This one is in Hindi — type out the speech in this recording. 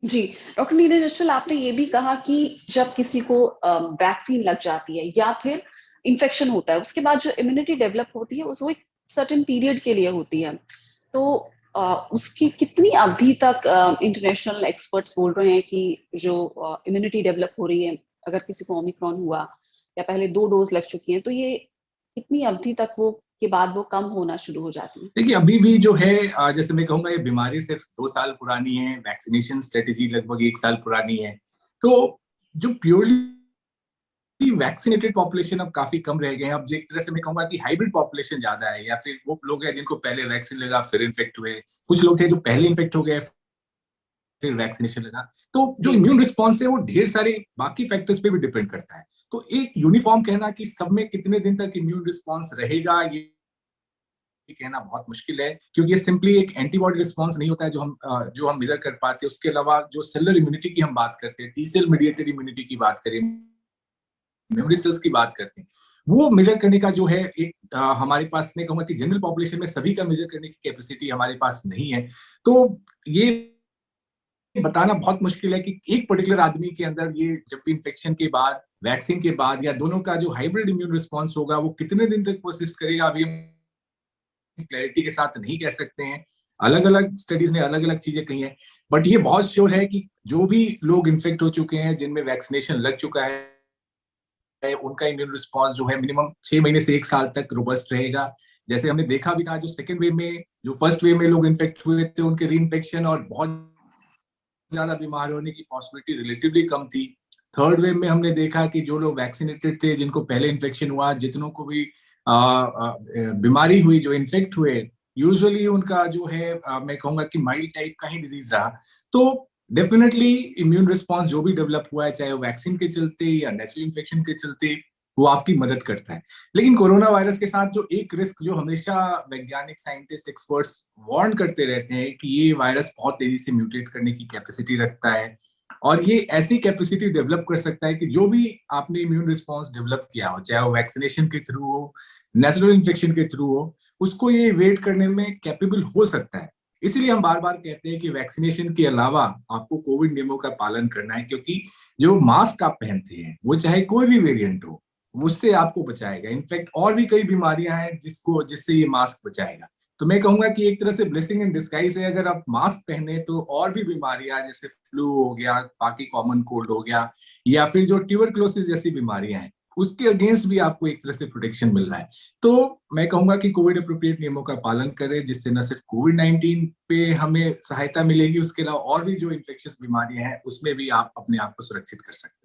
जी, डॉक्टर नीरज निश्चल, आपने ये भी कहा कि जब किसी को वैक्सीन लग जाती है या फिर इन्फेक्शन होता है, उसके बाद जो इम्यूनिटी डेवलप होती है वो एक सर्टेन पीरियड के लिए होती है। तो उसकी कितनी अवधि तक इंटरनेशनल एक्सपर्ट्स बोल रहे हैं कि जो इम्यूनिटी डेवलप हो रही है, अगर किसी को ओमिक्रॉन हुआ या पहले 2 डोज लग चुकी हैं, तो ये कितनी अवधि तक वो के बाद वो कम होना शुरू हो जाती है? देखिए, अभी भी जो है जैसे मैं कहूंगा ये बीमारी सिर्फ 2 साल पुरानी है, वैक्सीनेशन स्ट्रेटेजी लगभग 1 साल पुरानी है। तो जो प्योरली वैक्सीनेटेड पॉपुलेशन अब काफी कम रह गए हैं। अब एक तरह से मैं कहूंगा कि हाइब्रिड पॉपुलेशन ज्यादा है, या फिर वो लोग हैं जिनको पहले वैक्सीन लगा फिर इन्फेक्ट हुए, कुछ लोग थे जो पहले इन्फेक्ट हो गए फिर वैक्सीनेशन लगा। तो जो जी। इम्यून रिस्पॉन्स है वो ढेर सारे बाकी फैक्टर्स पे भी डिपेंड करता है। तो एक यूनिफॉर्म कहना कि सब में कितने दिन तक इम्यून रिस्पॉन्स रहेगा, ये कहना बहुत मुश्किल है, क्योंकि ये सिंपली एक एंटीबॉडी रिस्पॉन्स नहीं होता है जो हम मेजर कर पाते हैं। उसके अलावा जो सेलुलर इम्यूनिटी की हम बात करते हैं, टी सेल मीडिएटेड इम्यूनिटी की बात करें, मेमोरी सेल्स की बात करते हैं, वो मेजर करने का जो है एक हमारे पास, मैं कहूंगा कि जनरल पॉपुलेशन में सभी का मेजर करने की कैपेसिटी हमारे पास नहीं है। तो ये बताना बहुत मुश्किल है कि एक पर्टिकुलर आदमी के अंदर ये जब भी इन्फेक्शन के बाद, वैक्सीन के बाद, या दोनों का जो हाइब्रिड इम्यून रिस्पॉन्स होगा वो कितने दिन तक परसिस्ट करेगा, अभी हम क्लैरिटी के साथ नहीं कह सकते हैं। अलग अलग स्टडीज ने अलग अलग चीजें कही हैं, बट ये बहुत श्योर है कि जो भी लोग इन्फेक्ट हो चुके हैं, जिनमें वैक्सीनेशन लग चुका है, उनका इम्यून रिस्पॉन्स जो है मिनिमम 6 महीने से 1 साल तक रोबस्ट रहेगा। जैसे हमने देखा भी था, जो सेकेंड वेव में, जो फर्स्ट वेव में लोग इन्फेक्ट हुए थे, उनके री इन्फेक्शन और बहुत ज्यादा बीमार होने की पॉसिबिलिटी रिलेटिवली कम थी। थर्ड वेव में हमने देखा कि जो लोग वैक्सीनेटेड थे, जिनको पहले इन्फेक्शन हुआ, जितनों को भी बीमारी हुई, जो इन्फेक्ट हुए, यूजुअली उनका जो है मैं कहूंगा कि माइल्ड टाइप का ही डिजीज रहा। तो डेफिनेटली इम्यून रिस्पॉन्स जो भी डेवलप हुआ है, चाहे वो वैक्सीन के चलते या नेचुरल इन्फेक्शन के चलते, वो आपकी मदद करता है। लेकिन कोरोना वायरस के साथ जो एक रिस्क जो हमेशा वैज्ञानिक, साइंटिस्ट, एक्सपर्ट्स वार्न करते रहते हैं कि ये वायरस बहुत तेजी से म्यूटेट करने की कैपेसिटी रखता है, और ये ऐसी कैपेसिटी डेवलप कर सकता है कि जो भी आपने इम्यून रिस्पॉन्स डेवलप किया हो, चाहे वो वैक्सीनेशन के थ्रू हो, नेचुरल इन्फेक्शन के थ्रू हो, उसको ये वेट करने में कैपेबल हो सकता है। इसीलिए हम बार बार कहते हैं कि वैक्सीनेशन के अलावा आपको कोविड नियमों का पालन करना है, क्योंकि जो मास्क आप पहनते हैं वो चाहे कोई भी वेरिएंट हो, उससे आपको बचाएगा। इनफैक्ट और भी कई बीमारियां हैं जिससे ये मास्क बचाएगा। तो मैं कहूंगा कि एक तरह से ब्लेसिंग इन डिस्गाइज है। अगर आप मास्क पहने तो और भी बीमारियां, जैसे फ्लू हो गया, बाकी कॉमन कोल्ड हो गया, या फिर जो ट्यूबरक्लोसिस जैसी बीमारियां हैं, उसके अगेंस्ट भी आपको एक तरह से प्रोटेक्शन मिल रहा है। तो मैं कहूंगा कि कोविड अप्रोप्रिएट नियमों का पालन करें, जिससे न सिर्फ कोविड-19 पे हमें सहायता मिलेगी, उसके अलावा और भी जो इन्फेक्शियस बीमारियां हैं उसमें भी आप अपने आप को सुरक्षित कर सकते हैं।